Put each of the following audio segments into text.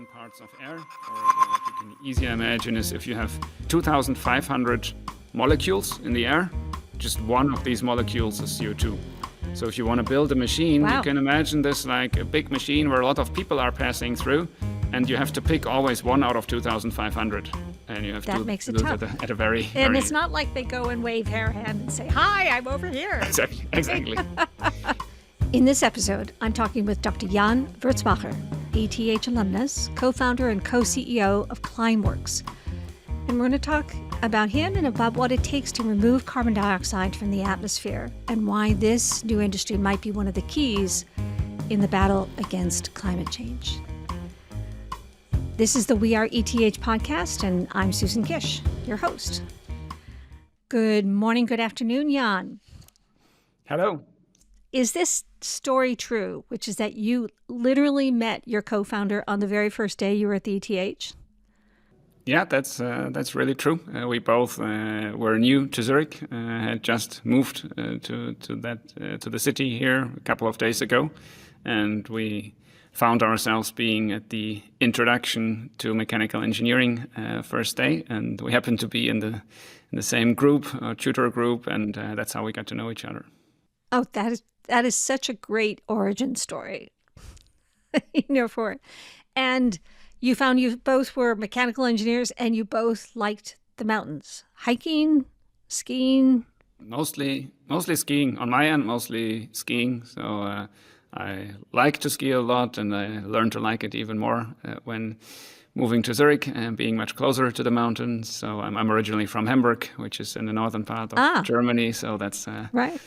million parts of air, or what you can easier imagine is if you have 2,500 molecules in the air, just one of these molecules is CO2. So if you want to build a machine, Wow. you can imagine this like a big machine where a lot of people are passing through, and you have to pick always one out of 2,500. And you have That to makes it do tough. it at a very, And very... it's not like they go and wave their hand and say, "Hi, I'm over here." Exactly. In this episode, I'm talking with Dr. Jan Wurzbacher, ETH alumnus, co-founder and co-CEO of Climeworks. And we're going to talk about him and about what it takes to remove carbon dioxide from the atmosphere and why this new industry might be one of the keys in the battle against climate change. This is the We Are ETH podcast, and I'm Susan Kish, your host. Good morning, good afternoon, Jan. Hello. Is this story true, which is that you literally met your co-founder on the very first day you were at the ETH? Yeah, that's really true. We both were new to Zurich, had just moved to the city here a couple of days ago, and we found ourselves being at the introduction to mechanical engineering first day, and we happened to be in the same group, tutor group, and that's how we got to know each other. Oh, that is such a great origin story. For it. And you found you both were mechanical engineers and you both liked the mountains. Hiking, skiing? Mostly skiing. On my end, mostly skiing. So I like to ski a lot, and I learned to like it even more when moving to Zurich and being much closer to the mountains. So I'm originally from Hamburg, which is in the northern part of Germany. So that's Right.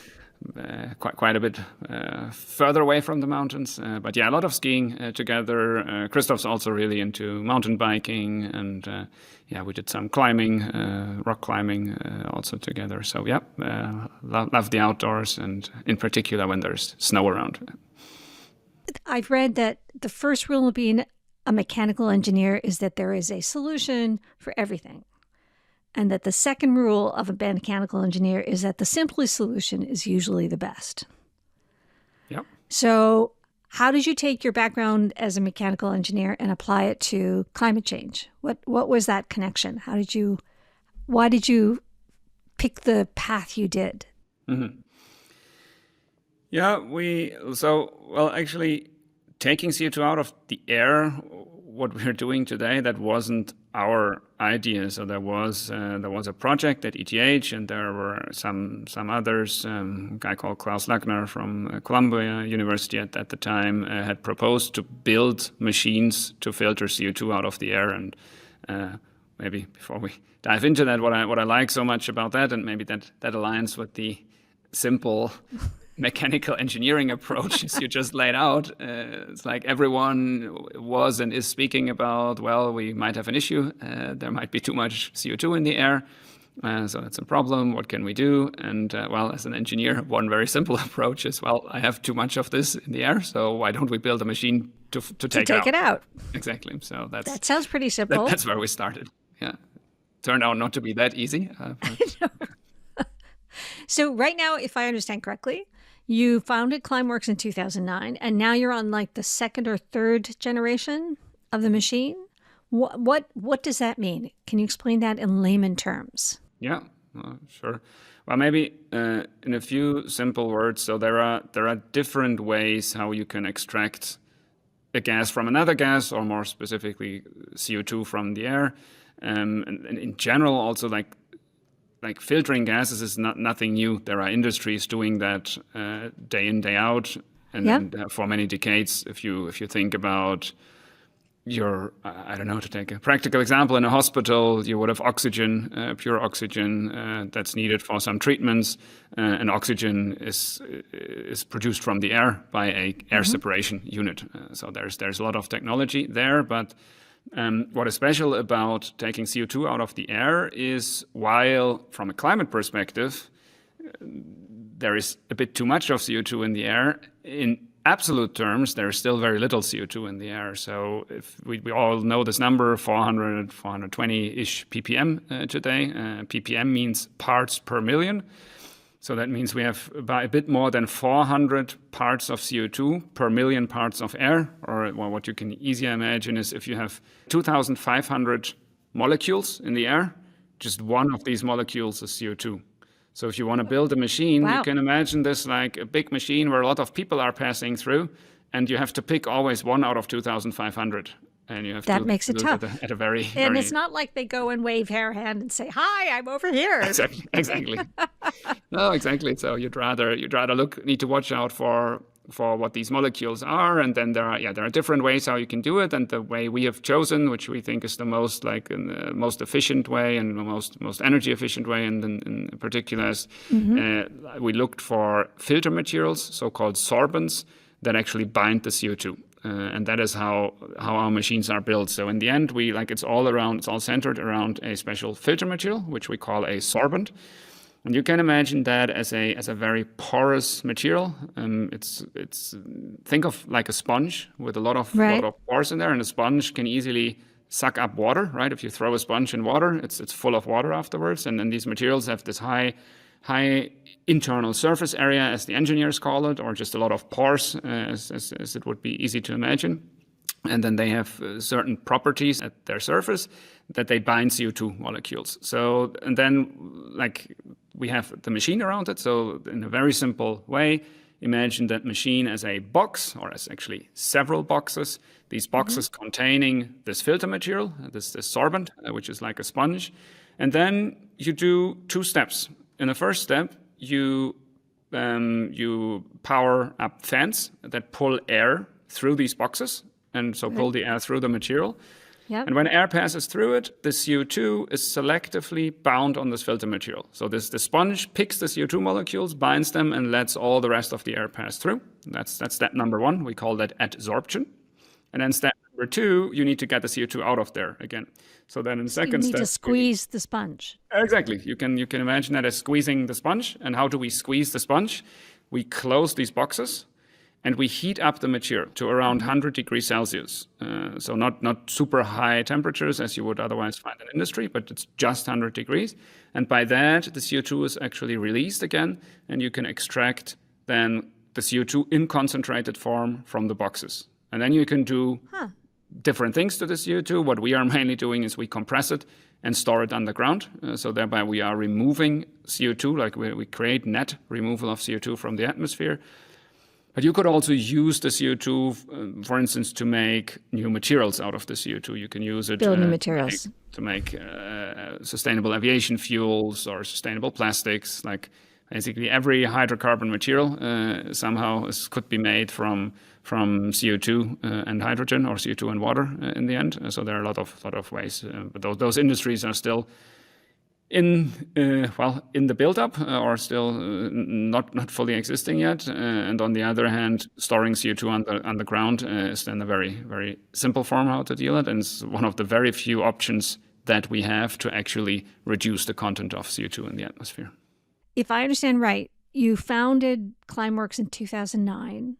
Quite a bit further away from the mountains. But yeah, a lot of skiing together. Christophe's also really into mountain biking, and we did some climbing, rock climbing also together. So yeah, love the outdoors, and in particular when there's snow around. I've read that the first rule of being a mechanical engineer is that there is a solution for everything. And that the second rule of a mechanical engineer is that the simplest solution is usually the best. Yep. So how did you take your background as a mechanical engineer and apply it to climate change? What was that connection? Why did you pick the path you did? Mm-hmm. Yeah, actually taking CO2 out of the air, what we're doing today, that wasn't our idea. So there was a project at ETH, and there were some others. A guy called Klaus Lackner from Columbia University at the time had proposed to build machines to filter CO2 out of the air. And maybe before we dive into that, what I like so much about that, and maybe that aligns with the simple mechanical engineering approach as you just laid out. It's like everyone was and is speaking about, well, we might have an issue. There might be too much CO2 in the air. So that's a problem. What can we do? And as an engineer, one very simple approach is, well, I have too much of this in the air. So why don't we build a machine to take it out? Exactly. So that sounds pretty simple. That's where we started. Yeah. Turned out not to be that easy. So right now, if I understand correctly, you founded Climeworks in 2009, and now you're on like the second or third generation of the machine. What does that mean? Can you explain that in layman terms? Yeah, sure. Well, maybe in a few simple words. So there are different ways how you can extract a gas from another gas, or more specifically CO2 from the air. And in general, also like filtering gases is nothing new. There are industries doing that day in, day out, and for many decades. If you think about to take a practical example, in a hospital, you would have oxygen, pure oxygen that's needed for some treatments, and oxygen is produced from the air by a air separation unit. So there's a lot of technology there, but what is special about taking CO2 out of the air is, while from a climate perspective, there is a bit too much of CO2 in the air, in absolute terms, there's still very little CO2 in the air. So if we all know this number, 420-ish ppm today. ppm means parts per million. So that means we have about a bit more than 400 parts of CO2 per million parts of air. Or well, what you can easier imagine is if you have 2,500 molecules in the air, just one of these molecules is CO2. So if you want to build a machine, Wow. you can imagine this like a big machine where a lot of people are passing through, and you have to pick always one out of 2,500. And you have That to makes it do tough. at a very, And very it's not like they go and wave their hand and say, "Hi, I'm over here." exactly. No, exactly. So you'd rather need to watch out for what these molecules are, and then there are different ways how you can do it, and the way we have chosen, which we think is the most most efficient way and the most energy efficient way, and in particular, is we looked for filter materials, so-called sorbents, that actually bind the CO2. And that is how our machines are built. So in the end, it's all centered around a special filter material, which we call a sorbent. And you can imagine that as a very porous material. Think of like a sponge with a lot of pores in there, and a sponge can easily suck up water, right? If you throw a sponge in water, it's full of water afterwards. And then these materials have this high internal surface area, as the engineers call it, or just a lot of pores, as it would be easy to imagine. And then they have certain properties at their surface that they bind CO2 molecules. So, and then we have the machine around it. So in a very simple way, imagine that machine as a box, or as actually several boxes. These boxes containing this filter material, this sorbent, which is like a sponge. And then you do two steps. In the first step, you power up fans that pull air through these boxes, and so pull the air through the material. Yep. And when air passes through it, the CO2 is selectively bound on this filter material. So the sponge picks the CO2 molecules, binds them, and lets all the rest of the air pass through. That's step number one. We call that adsorption. And then step number two, you need to get the CO2 out of there again. So then in the second step, you need to squeeze the sponge. Exactly. You can imagine that as squeezing the sponge. And how do we squeeze the sponge? We close these boxes and we heat up the material to around 100 degrees Celsius. So not super high temperatures as you would otherwise find in industry, but it's just 100 degrees. And by that, the CO2 is actually released again, and you can extract then the CO2 in concentrated form from the boxes. And then you can do different things to the CO2. What we are mainly doing is we compress it and store it underground. So thereby we are removing CO2, like we create net removal of CO2 from the atmosphere. But you could also use the CO2, for instance, to make new materials out of the CO2. You can use it build new materials to make sustainable aviation fuels or sustainable plastics. Like basically every hydrocarbon material somehow could be made from CO2 and hydrogen, or CO2 and water in the end. So there are a lot of ways, but those industries are still in the build-up, or still not fully existing yet. And on the other hand, storing CO2 underground is then a very, very simple form how to deal it, and it's one of the very few options that we have to actually reduce the content of CO2 in the atmosphere. If I understand right, you founded Climeworks in 2009,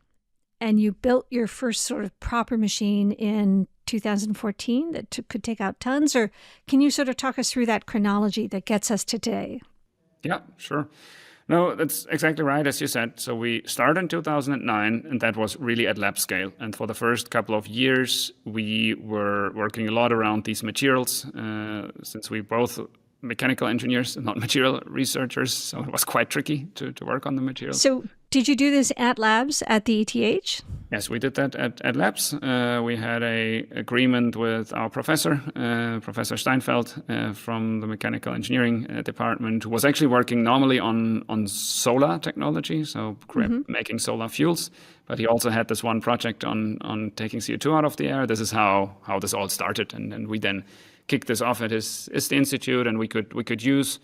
and you built your first sort of proper machine in 2014 that could take out tons? Or can you sort of talk us through that chronology that gets us to today? Yeah, sure. No, that's exactly right, as you said. So we started in 2009, and that was really at lab scale. And for the first couple of years, we were working a lot around these materials, since we both mechanical engineers and not material researchers. So it was quite tricky to work on the materials. So did you do this at labs at the ETH? Yes, we did that at labs. We had an agreement with our professor, Professor Steinfeld, from the mechanical engineering department, who was actually working normally on solar technology, so making solar fuels. But he also had this one project on taking CO2 out of the air. This is how this all started. And we then kicked this off at his institute, and we could use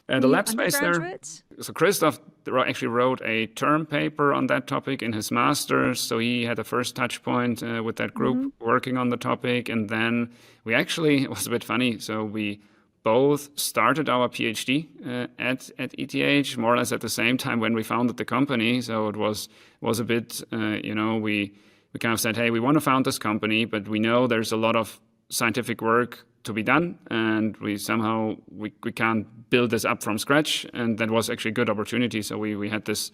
the lab space there. So Christophe actually wrote a term paper on that topic in his master's. So he had the first touch point with that group working on the topic. And then it was a bit funny. So we both started our PhD at ETH more or less at the same time when we founded the company. So it was a bit, we kind of said, hey, we want to found this company, but we know there's a lot of scientific work to be done, and we can't build this up from scratch, and that was actually a good opportunity. So we had this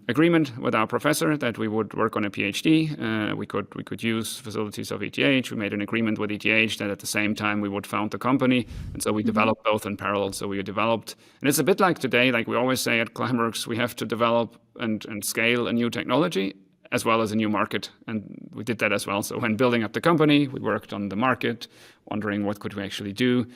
agreement with our professor that we would work on a PhD. We could use facilities of ETH. We made an agreement with ETH that at the same time we would found the company, and so we developed both in parallel. So we developed, and it's a bit like today, like we always say at Climeworks, we have to develop and scale a new technology as well as a new market, and we did that as well. So when building up the company, we worked on the market, wondering what could we actually do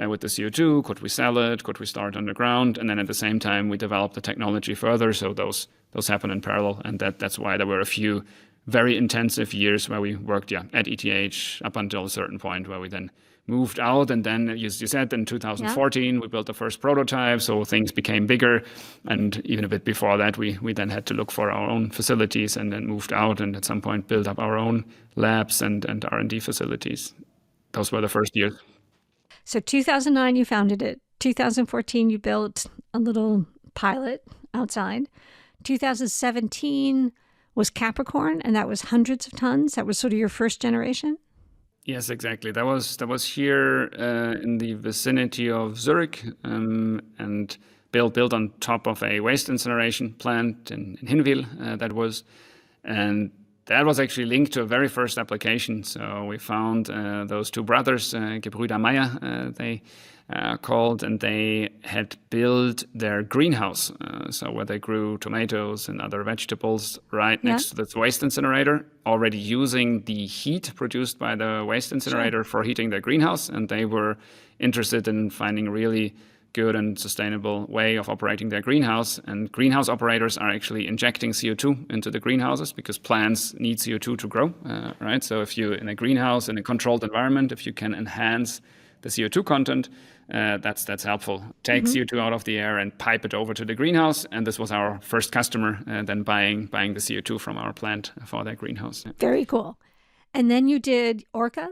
with the CO2, could we sell it, could we start underground, and then at the same time we developed the technology further. So those happen in parallel, and that's why there were a few very intensive years where we worked at ETH up until a certain point where we then moved out, and then as you said, in 2014 we built the first prototype, so things became bigger, and even a bit before that we then had to look for our own facilities, and then moved out, and at some point built up our own labs and R&D facilities. Those were the first years. So 2009 you founded it. 2014 you built a little pilot outside. 2017 was Capricorn, and that was hundreds of tons. That was sort of your first generation. Yes, exactly. That was here in the vicinity of Zurich, and built on top of a waste incineration plant in Hinwil. That was actually linked to a very first application. So we found those two brothers, Gebrüder Meyer, they called, and they had built their greenhouse, so where they grew tomatoes and other vegetables right next to this waste incinerator, already using the heat produced by the waste incinerator for heating their greenhouse. And they were interested in finding a really good and sustainable way of operating their greenhouse. And greenhouse operators are actually injecting CO2 into the greenhouses because plants need CO2 to grow, right? So if you, in a greenhouse, in a controlled environment, if you can enhance the CO2 content, that's helpful. Take CO2 out of the air and pipe it over to the greenhouse. And this was our first customer, then buying the CO2 from our plant for their greenhouse. Very cool. And then you did Orca,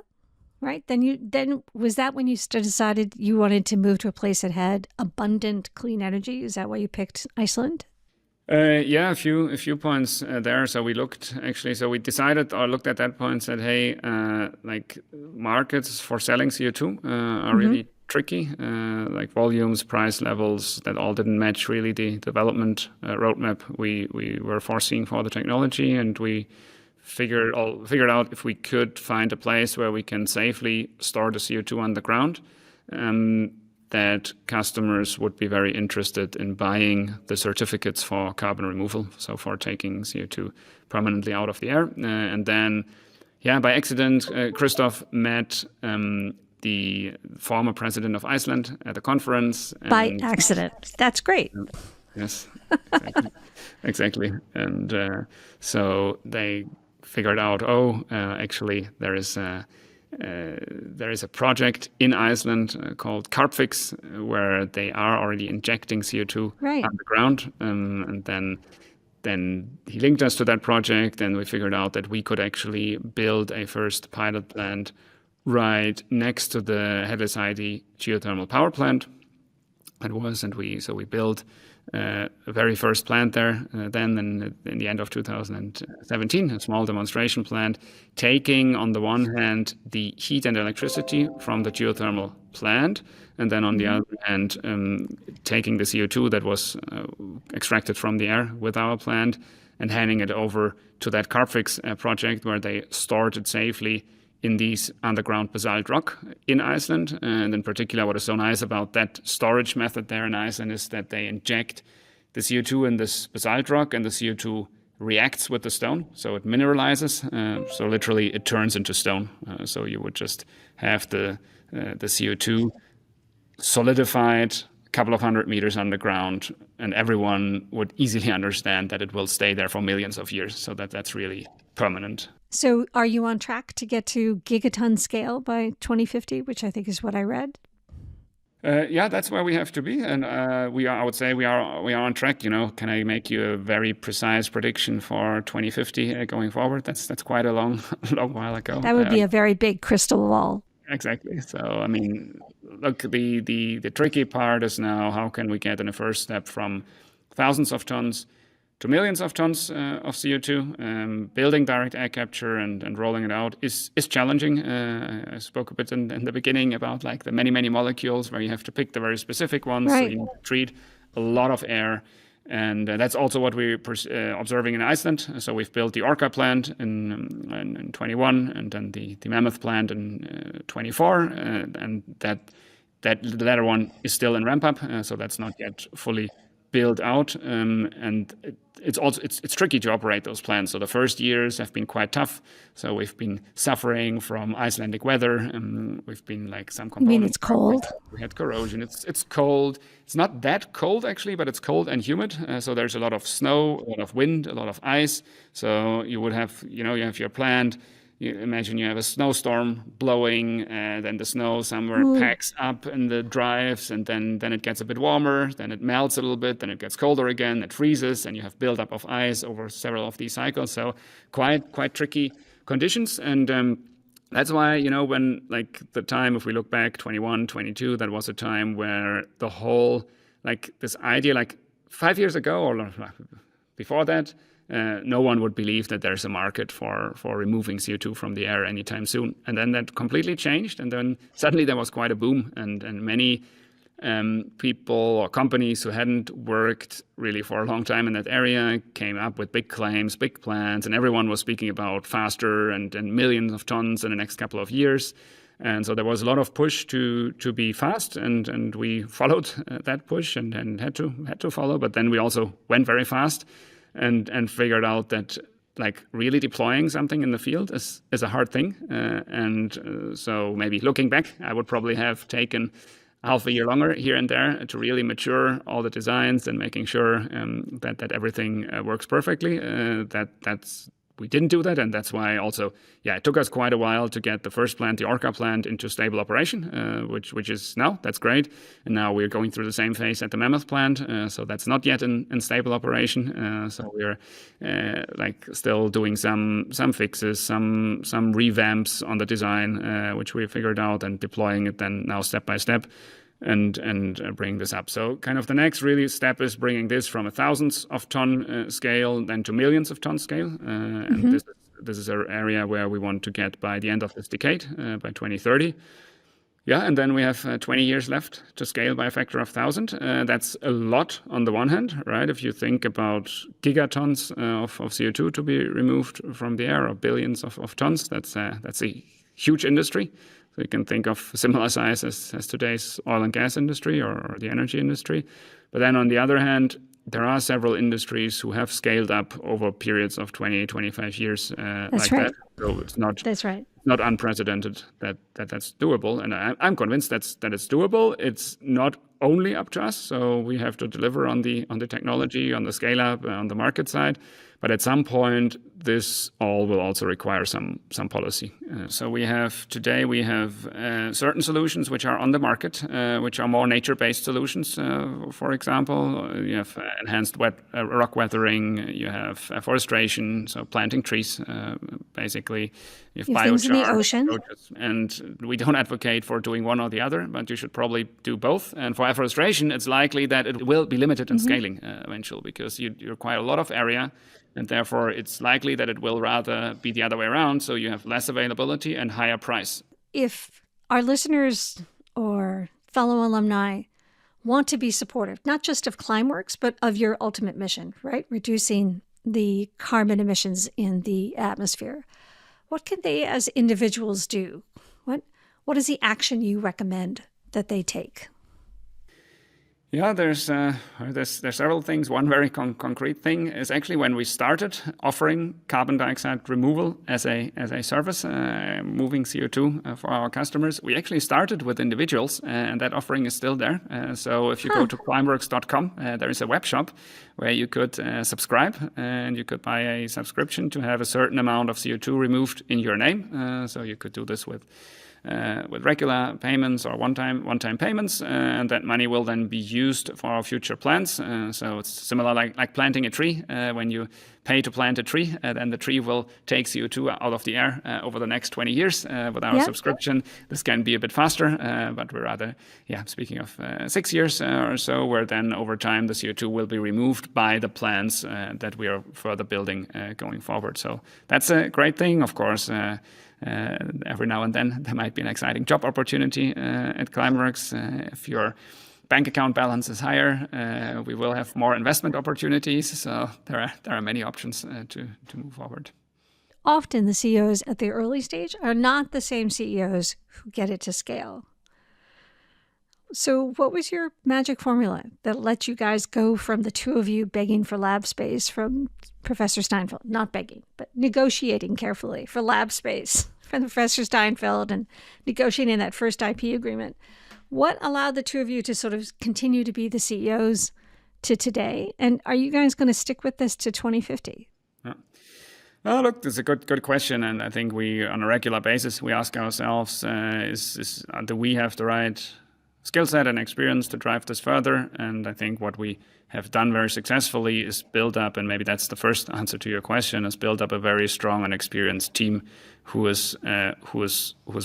right? Then was that when you decided you wanted to move to a place that had abundant clean energy? Is that why you picked Iceland? A few points there. So we looked we decided or looked at that point and said, hey, like markets for selling CO2 are really tricky, like volumes, price levels, that all didn't match really the development roadmap we were foreseeing for the technology. And we figured out if we could find a place where we can safely store the CO2 on the ground, that customers would be very interested in buying the certificates for carbon removal, so for taking CO2 permanently out of the air. And then, by accident, Christophe met the former president of Iceland at a conference. By accident. That's great. Yes, exactly. And so they figured out, actually there is a project in Iceland called Carbfix, where they are already injecting CO2 underground. And then he linked us to that project, and we figured out that we could actually build a first pilot plant right next to the Headless ID geothermal power plant. So we built a very first plant there then in the end of 2017, a small demonstration plant, taking on the one hand the heat and electricity from the geothermal plant, and then on the other hand taking the CO2 that was extracted from the air with our plant and handing it over to that Carbfix project, where they stored it safely in these underground basalt rock in Iceland. And in particular, what is so nice about that storage method there in Iceland is that they inject the CO2 in this basalt rock, and the CO2 reacts with the stone, so it mineralizes. So literally, it turns into stone. So you would just have the CO2 solidified a couple of 100 meters underground, and everyone would easily understand that it will stay there for millions of years. So that's really permanent. So are you on track to get to gigaton scale by 2050, which I think is what I read? That's where we have to be, and I would say we are on track. Can I make you a very precise prediction for 2050 going forward? That's quite a long while ago. That would be a very big crystal ball. Exactly. So I mean, look, the tricky part is now how can we get in a first step from thousands of tons millions of tons of CO2. Building direct air capture and rolling it out is challenging. I spoke a bit in the beginning about like the many molecules where you have to pick the very specific ones. Right. So you need to treat a lot of air. And that's also what we're observing in Iceland. So we've built the Orca plant in 21, and then the Mammoth plant in 24, and that the latter one is still in ramp up. So that's not yet fully built out, and it's tricky to operate those plants. So the first years have been quite tough. So we've been suffering from Icelandic weather. We've been like some components. You mean it's cold? We had corrosion. It's cold. It's not that cold actually, but it's cold and humid. So there's a lot of snow, a lot of wind, a lot of ice. So you would have, you have your plant. You imagine you have a snowstorm blowing, then the snow somewhere packs up in the drives, and then it gets a bit warmer, then it melts a little bit, then it gets colder again, it freezes, and you have buildup of ice over several of these cycles. So quite tricky conditions. And that's why, when like the time, if we look back 21, 22, that was a time where the whole, like this idea, like 5 years ago or before that, no one would believe that there's a market for removing CO2 from the air anytime soon. And then that completely changed. And then suddenly there was quite a boom. And many people or companies who hadn't worked really for a long time in that area came up with big claims, big plans. And everyone was speaking about faster and millions of tons in the next couple of years. And so there was a lot of push to be fast, and we followed that push and had to follow. But then we also went very fast. And figured out that like really deploying something in the field is a hard thing. So maybe looking back, I would probably have taken half a year longer here and there to really mature all the designs and making sure that everything works perfectly. We didn't do that, and that's why also, it took us quite a while to get the first plant, the Orca plant, into stable operation, which is now, that's great. And now we're going through the same phase at the Mammoth plant, so that's not yet in stable operation. So we're like still doing some fixes, some revamps on the design, which we figured out, and deploying it then now step by step. And bring this up. So kind of the next really step is bringing this from a thousands of ton scale then to millions of ton scale. And this is an area where we want to get by the end of this decade, by 2030. Yeah, and then we have 20 years left to scale by a factor of 1,000. That's a lot on the one hand, right? If you think about gigatons of CO2 to be removed from the air, or billions of tons, that's a huge industry. So you can think of similar size as today's oil and gas industry or the energy industry. But then on the other hand, there are several industries who have scaled up over periods of 20, 25 years that's like right. that. So it's not That's right. Not unprecedented that's doable. And I'm convinced that it's doable. It's not only up to us. So we have to deliver on the technology, on the scale up, on the market side. But at some point, this all will also require some policy. So we have certain solutions which are on the market, which are more nature-based solutions. For example, you have enhanced rock weathering, you have forestation, so planting trees, basically. You have things in the biochar ocean. approaches. And we don't advocate for doing one or the other, but you should probably do both. And for afforestation, it's likely that it will be limited in scaling eventually, because you require a lot of area. And therefore, it's likely that it will rather be the other way around. So you have less availability and higher price. If our listeners or fellow alumni want to be supportive, not just of Climeworks, but of your ultimate mission, right? Reducing the carbon emissions in the atmosphere. What can they as individuals do? What is the action you recommend that they take? Yeah, there's several things. One very concrete thing is actually when we started offering carbon dioxide removal as a service, moving CO2 for our customers. We actually started with individuals, and that offering is still there. So if you go to climeworks.com, there is a web shop where you could subscribe, and you could buy a subscription to have a certain amount of CO2 removed in your name. So you could do this with with regular payments or one-time payments, and that money will then be used for our future plans. So it's similar like planting a tree. When you pay to plant a tree, then the tree will take CO2 out of the air over the next 20 years. With our subscription, this can be a bit faster, but we're rather, speaking of 6 years or so, where then over time the CO2 will be removed by the plans that we are further building going forward. So that's a great thing. Of course, every now and then there might be an exciting job opportunity at Climeworks. If your bank account balance is higher, we will have more investment opportunities. So there are many options to move forward. Often the CEOs at the early stage are not the same CEOs who get it to scale. So what was your magic formula that let you guys go from the two of you begging for lab space from Professor Steinfeld, not begging, but negotiating carefully for lab space from Professor Steinfeld and negotiating that first IP agreement? What allowed the two of you to sort of continue to be the CEOs to today? And are you guys going to stick with this to 2050? Oh, look, that's a good question. And I think we, on a regular basis, we ask ourselves, do we have the right skill set and experience to drive this further? And I think what we have done very successfully is build up, and maybe that's the first answer to your question, is build up a very strong and experienced team who is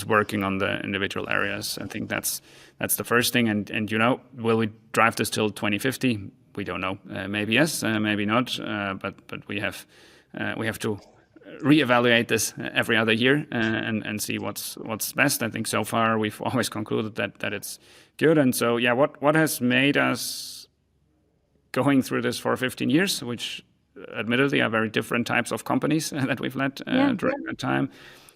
working on the individual areas. I think that's the first thing. And will we drive this till 2050? We don't know. Maybe yes, maybe not. But we have to reevaluate this every other year and see what's best. I think so far we've always concluded that it's good. And so what has made us going through this for 15 years, which admittedly are very different types of companies that we've led during that time.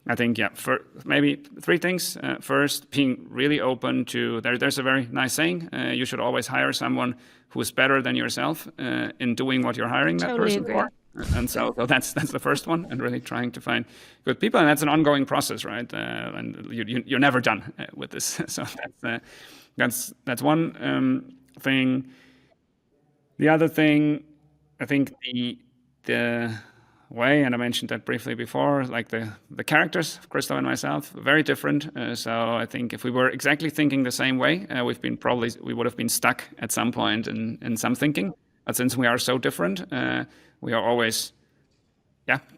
I think, for maybe three things. First, being really open to, there's a very nice saying, you should always hire someone who is better than yourself in doing what you're hiring that person for. And so that's the first one, and really trying to find good people. And that's an ongoing process, right? And you're never done with this. So that's one thing. The other thing, I think the way, and I mentioned that briefly before, like the characters, Christophe and myself, very different. So I think if we were exactly thinking the same way, we would have been stuck at some point in some thinking. But since we are so different, we are always,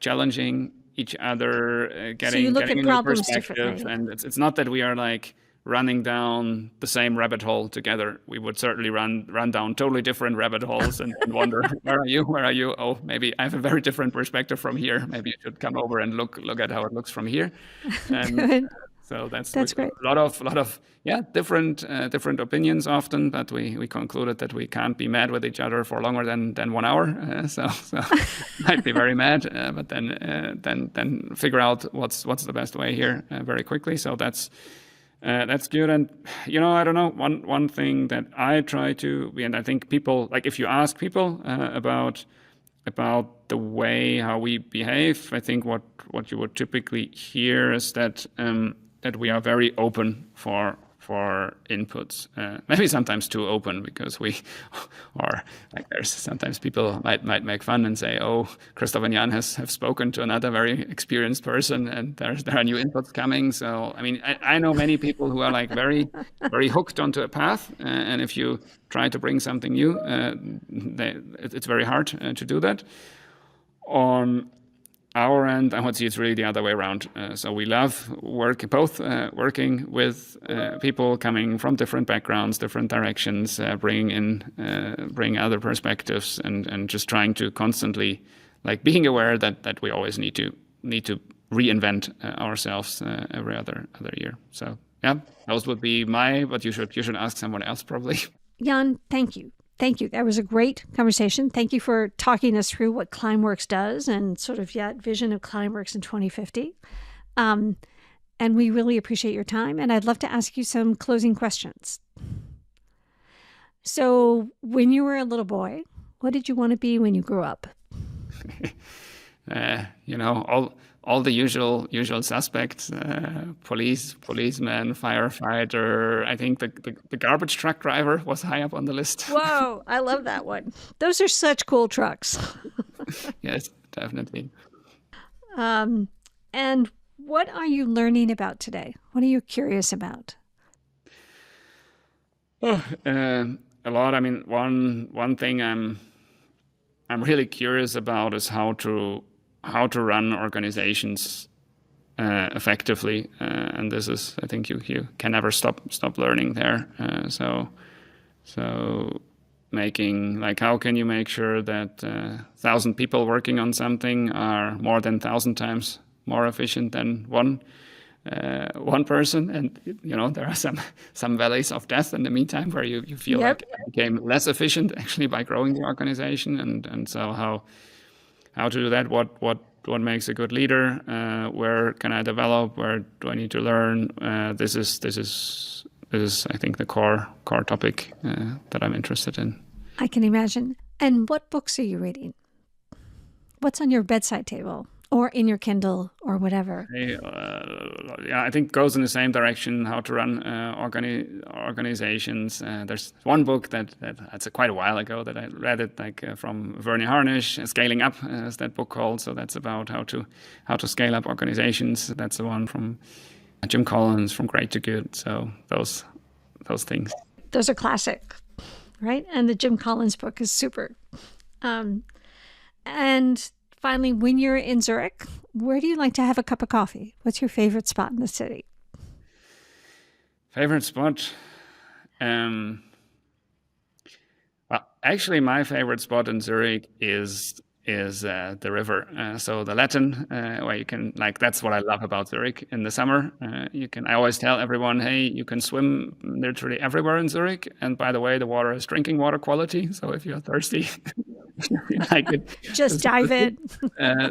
challenging each other, getting a new perspective. And it's not that we are like running down the same rabbit hole together. We would certainly run down totally different rabbit holes and wonder, where are you? Oh, maybe I have a very different perspective from here. Maybe you should come over and look at how it looks from here. And so that's great. A lot of different opinions often, but we concluded that we can't be mad with each other for longer than 1 hour. So might be very mad, but then figure out what's the best way here very quickly. So that's good. And I don't know, one thing that I try to be, and I think people, like if you ask people about the way how we behave, I think what you would typically hear is that we are very open for inputs, maybe sometimes too open, because we are like, there's sometimes people might make fun and say, oh, Christophe and Jan have spoken to another very experienced person and there are new inputs coming. So I mean, I know many people who are like very very hooked onto a path, and if you try to bring something new, it's very hard to do that. On our end, I would see it's really the other way around. So we love working with people coming from different backgrounds, different directions, bring other perspectives, and just trying to constantly, like, being aware that we always need to reinvent ourselves every other year. So those would be but you should ask someone else probably. Jan, thank you. Thank you. That was a great conversation. Thank you for talking us through what Climeworks does and sort of vision of Climeworks in 2050. And we really appreciate your time. And I'd love to ask you some closing questions. So when you were a little boy, what did you want to be when you grew up? All the usual suspects, policeman, firefighter. I think the garbage truck driver was high up on the list. Whoa, I love that one. Those are such cool trucks. Yes, definitely. And What are you learning about today? What are you curious about? Oh, a lot. I mean, one thing I'm really curious about is how to run organizations effectively, and this is, I think, you can never stop learning there. So making, like, how can you make sure that 1,000 people working on something are more than 1,000 times more efficient than one person? And there are some valleys of death in the meantime where you feel like it became less efficient actually by growing the organization. And so how to do that? What makes a good leader? Where can I develop? Where do I need to learn? This is I think the core topic that I'm interested in. I can imagine. And what books are you reading? What's on your bedside table or in your Kindle or whatever? I think goes in the same direction, how to run organizations. There's one book that's quite a while ago that I read it, from Verne Harnish, Scaling Up, is that book called. So that's about how to scale up organizations. That's the one from Jim Collins, From Great to Good. So those things. Those are classic, right? And the Jim Collins book is super. And finally, when you're in Zurich, where do you like to have a cup of coffee? What's your favorite spot in the city? Favorite spot? Well, actually, my favorite spot in Zurich is the river. So the Latin, where you can, that's what I love about Zurich. In the summer, I always tell everyone, hey, you can swim literally everywhere in Zurich. And by the way, the water is drinking water quality. So if you're thirsty, like it, just dive in.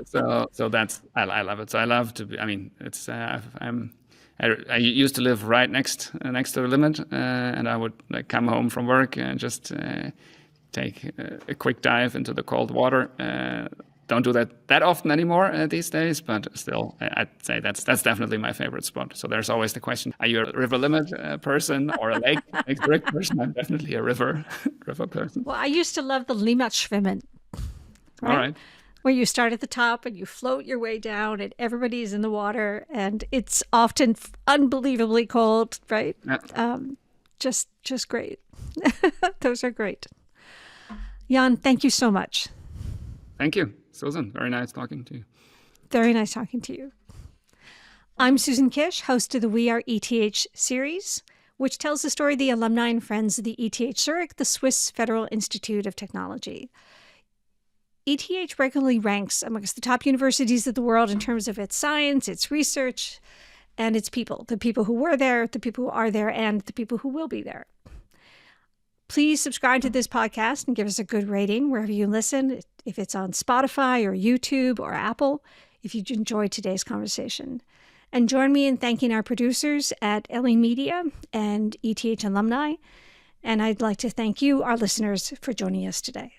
So that's, I love it. So I love to be, it's, I used to live right next to the limit, and I would come home from work and just take a quick dive into the cold water. Don't do that often anymore these days, but still, I'd say that's definitely my favorite spot. So there's always the question: are you a river limit person or a lake Zurich person? I'm definitely a river person. Well, I used to love the Limmatschwimmen. Right? All right. Where you start at the top and you float your way down, and everybody's in the water, and it's often unbelievably cold, right? Yeah. Just great. Those are great. Jan, thank you so much. Thank you, Susan. Very nice talking to you. Very nice talking to you. I'm Susan Kish, host of the We Are ETH series, which tells the story of the alumni and friends of the ETH Zurich, the Swiss Federal Institute of Technology. ETH regularly ranks amongst the top universities of the world in terms of its science, its research, and its people, the people who were there, the people who are there, and the people who will be there. Please subscribe to this podcast and give us a good rating wherever you listen, if it's on Spotify or YouTube or Apple, if you enjoyed today's conversation. And join me in thanking our producers at LE Media and ETH Alumni. And I'd like to thank you, our listeners, for joining us today.